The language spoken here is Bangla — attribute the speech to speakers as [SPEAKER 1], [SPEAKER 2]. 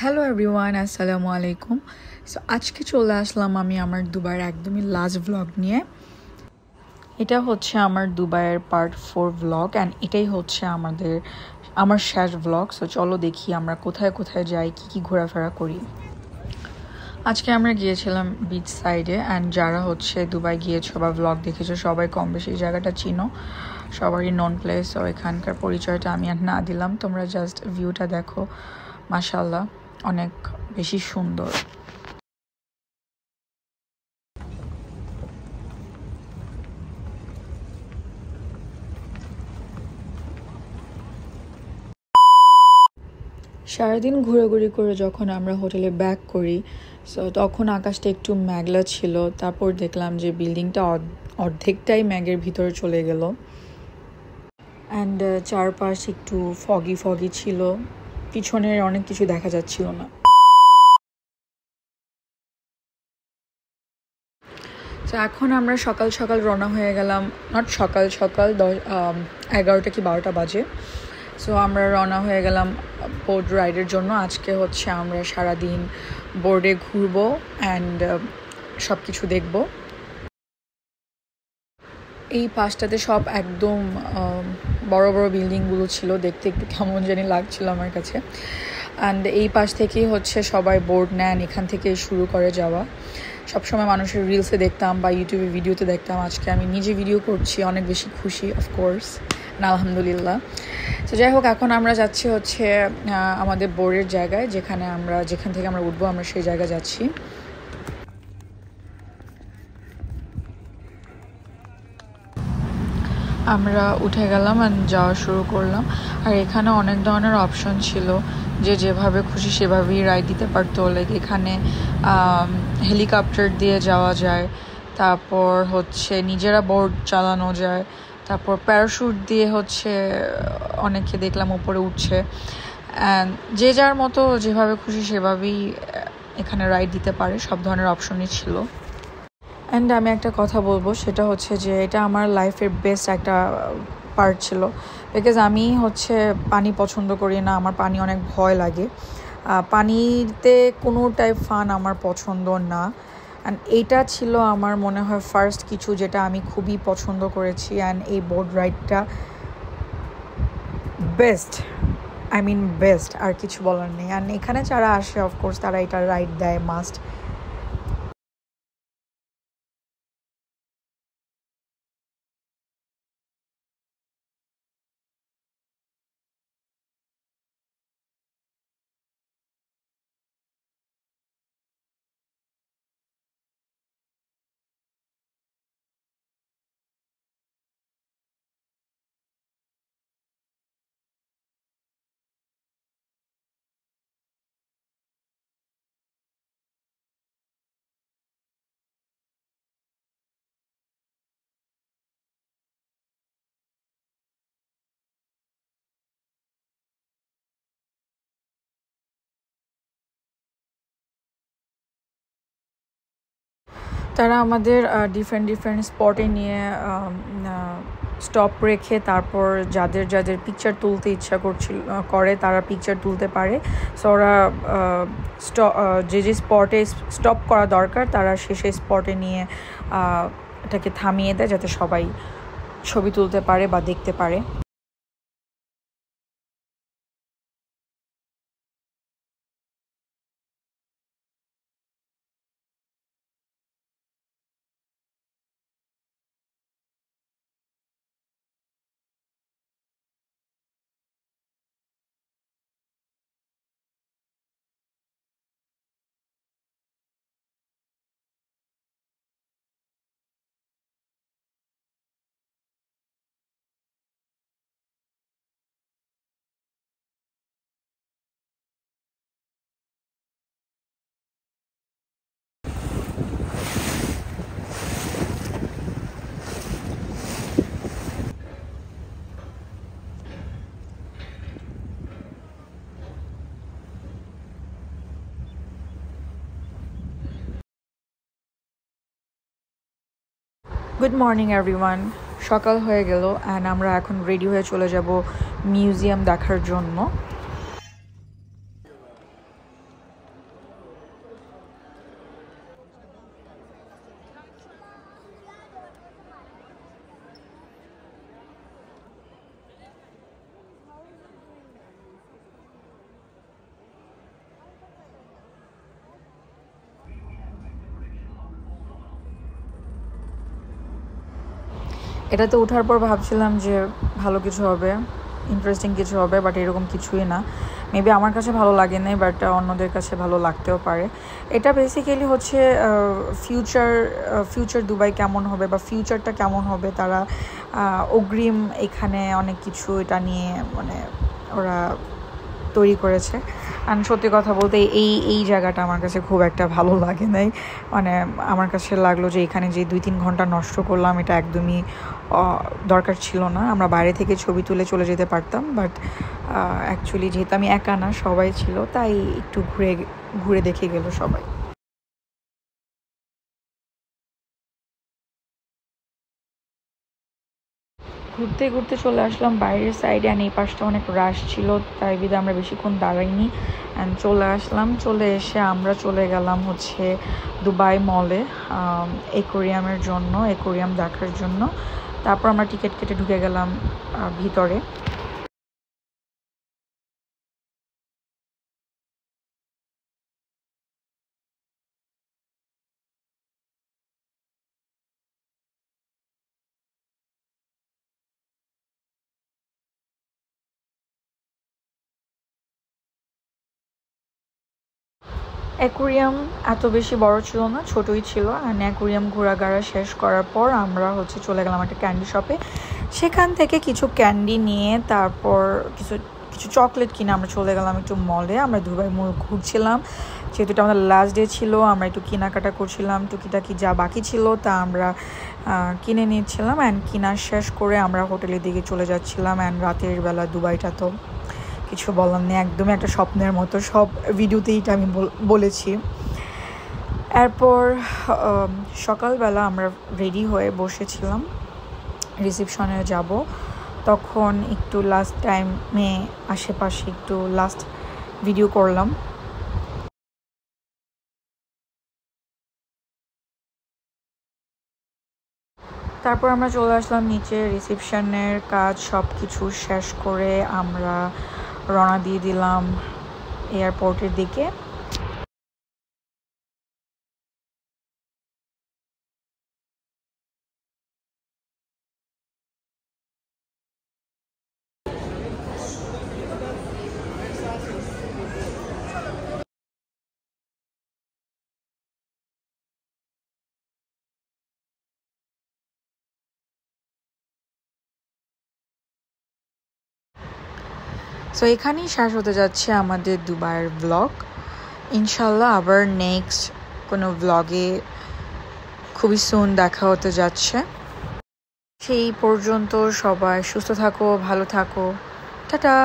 [SPEAKER 1] হ্যালো এভরিওয়ান, আসসালামু আলাইকুম। সো আজকে চলে আসলাম আমি আমার দুবাইয়ের একদমই লাস্ট ভ্লগ নিয়ে। এটা হচ্ছে আমার দুবাইয়ের পার্ট 4 ভ্লগ অ্যান্ড এটাই হচ্ছে আমার শেষ ভ্লগ। সো চলো দেখি আমরা কোথায় কোথায় যাই, কী ঘোরাফেরা করি। আজকে আমরা গিয়েছিলাম বিচ সাইডে অ্যান্ড যারা হচ্ছে দুবাই গিয়েছো বা ভ্লগ দেখেছো সবাই কম বেশি এই জায়গাটা চিনো, সবারই নন প্লেস। ও এখানকার পরিচয়টা আমি আর না দিলাম, তোমরা জাস্ট ভিউটা দেখো, মাশাআল্লাহ অনেক বেশি সুন্দর। সারাদিন ঘোরাঘুরি করে যখন আমরা হোটেলে ব্যাক করি, সো তখন আকাশটা একটু মেঘলা ছিল। তারপর দেখলাম যে বিল্ডিংটা অর্ধেকটাই মেঘের ভিতরে চলে গেল অ্যান্ড চারপাশ একটু ফগি ফগি ছিল, পিছনের অনেক কিছু দেখা যাচ্ছিল না। তো এখন আমরা সকাল সকাল রওনা হয়ে গেলাম, নট সকাল সকাল 11টা কি 12টা বাজে। সো আমরা রওনা হয়ে গেলাম বোট রাইডের জন্য। আজকে হচ্ছে আমরা সারাদিন বোর্ডে ঘুরবো অ্যান্ড সব কিছু দেখবো। এই পাশটাতে সব একদম বড় বড় বিল্ডিংগুলো ছিল, দেখতে একটু কেমন জানি লাগছিল আমার কাছে। অ্যান্ড এই পাশ থেকেই হচ্ছে সবাই বোর্ড নেন, এখান থেকে শুরু করে যাওয়া। সবসময় মানুষের রিলসে দেখতাম বা ইউটিউবে ভিডিওতে দেখতাম, আজকে আমি নিজে ভিডিও করছি, অনেক বেশি খুশি অফকোর্স না, আলহামদুলিল্লাহ। তো যাই হোক, এখন আমরা যাচ্ছি হচ্ছে আমাদের বোর্ডের জায়গায়, যেখান থেকে আমরা উঠবো, আমরা সেই জায়গায় যাচ্ছি। আমরা উঠে গেলাম অ্যান্ড যাওয়া শুরু করলাম। আর এখানে অনেক ধরনের অপশন ছিল, যে যেভাবে খুশি সেভাবেই রাইড দিতে পারতো। লাইক এখানে হেলিকপ্টার দিয়ে যাওয়া যায়, তারপর হচ্ছে নিজেরা বোর্ড চালানো যায়, তারপর প্যারাশুট দিয়ে হচ্ছে অনেকে দেখলাম উপরে উঠছে। অ্যান্ড যে যার মতো যেভাবে খুশি সেভাবেই এখানে রাইড দিতে পারে, সব ধরনের অপশনই ছিল। অ্যান্ড আমি একটা কথা বলবো, সেটা হচ্ছে যে এটা আমার লাইফের বেস্ট একটা পার্ট ছিল, বিকজ আমি হচ্ছে পানি পছন্দ করি না, আমার পানি অনেক ভয় লাগে, পানিতে কোনো টাইপ ফান আমার পছন্দ না। অ্যান্ড এইটা ছিল আমার মনে হয় ফার্স্ট কিছু যেটা আমি খুবই পছন্দ করেছি। অ্যান্ড এই বোট রাইডটা বেস্ট, বেস্ট, আর কিছু বলার নেই। অ্যান্ড এখানে যারা আসে অফকোর্স তারা এটা রাইড দেয় মাস্ট। তারা আমাদের ডিফারেন্ট স্পটে নিয়ে স্টপ রেখে, তারপর যাদের যাদের পিকচার তুলতে ইচ্ছা করে তারা পিকচার তুলতে পারে। সো ওরা যে স্পটে স্টপ করা দরকার তারা সেই স্পটে নিয়ে এটাকে থামিয়ে দেয়, যাতে সবাই ছবি তুলতে পারে বা দেখতে পারে। গুড মর্নিং এভরিওয়ান, সকাল হয়ে গেল অ্যান্ড আমরা এখন রেডি হয়ে চলে যাব মিউজিয়াম দেখার জন্য। এটাতে ওঠার পর ভাবছিলাম যে ভালো কিছু হবে, ইন্টারেস্টিং কিছু হবে, বাট এরকম কিছুই না। মেবি আমার কাছে ভালো লাগে নাই, বাট অন্যদের কাছে ভালো লাগতেও পারে। এটা বেসিক্যালি হচ্ছে ফিউচার দুবাই কেমন হবে বা ফিউচারটা কেমন হবে, তারা অগ্রিম এখানে অনেক কিছু এটা নিয়ে মানে ওরা তৈরি করেছে। আর সত্যি কথা বলতে এই জায়গাটা আমার কাছে খুব একটা ভালো লাগে নাই। মানে আমার কাছে লাগলো যে এখানে যে 2-3 ঘন্টা নষ্ট করলাম এটা একদমই দরকার ছিল না। আমরা বাইরে থেকে ছবি তুলে চলে যেতে পারতাম, বাট অ্যাকচুয়ালি যেহেতু আমি একা না, সবাই ছিল, তাই একটু ঘুরে দেখে গেল সবাই। ঘুরতে ঘুরতে চলে আসলাম বাইরের সাইডে, অ্যান্ড এই পাশটা অনেক রাশ ছিল, তাই বিধে আমরা বেশিক্ষণ দাঁড়াইনি অ্যান্ড চলে আসলাম। চলে এসে আমরা চলে গেলাম হচ্ছে দুবাই মলে অ্যাকোয়ারিয়ামের জন্য, অ্যাকোয়ারিয়াম দেখার জন্য। তারপর আমরা টিকিট কেটে ঢুকে গেলাম ভিতরে। অ্যাকোয়ারিয়াম এত বেশি বড় ছিল না, ছোটই ছিল। অ্যান্ড অ্যাকোয়ারিয়াম ঘোরাঘাড়া শেষ করার পর আমরা হচ্ছে চলে গেলাম একটা ক্যান্ডি শপে। সেখান থেকে কিছু ক্যান্ডি নিয়ে তারপর কিছু কিছু চকলেট কিনে আমরা চলে গেলাম একটু মলে। আমরা দুবাই মল ঘুরছিলাম, যেহেতু এটা আমাদের লাস্ট ডে ছিল, আমরা একটু কেনাকাটা করছিলাম, টুকিটাকি যা বাকি ছিল তা আমরা কিনে নিচ্ছিলাম। অ্যান্ড কেনা শেষ করে আমরা হোটেলের দিকে চলে যাচ্ছিলাম। অ্যান্ড রাতের বেলা দুবাইটা তো কিছু বলার নেই, একদমই একটা স্বপ্নের মতো, সব ভিডিওতেই এটা আমি বলেছি। এরপর সকালবেলা আমরা রেডি হয়ে বসেছিলাম রিসেপশনে যাব, তখন একটু লাস্ট টাইমে আশেপাশে একটু লাস্ট ভিডিও করলাম। তারপর আমরা চলে আসলাম নিচে, রিসেপশনের কাজ সব কিছু শেষ করে আমরা রওনা দিয়ে দিলাম এয়ারপোর্টের দিকে। সো এখানেই শেষ হতে যাচ্ছে আমাদের দুবাইয়ের ব্লগ। ইনশাল্লাহ আবার নেক্সট কোনো ব্লগে খুবই সুন দেখা হতে যাচ্ছে। সেই পর্যন্ত সবাই সুস্থ থাকো, ভালো থাকো, টাটা।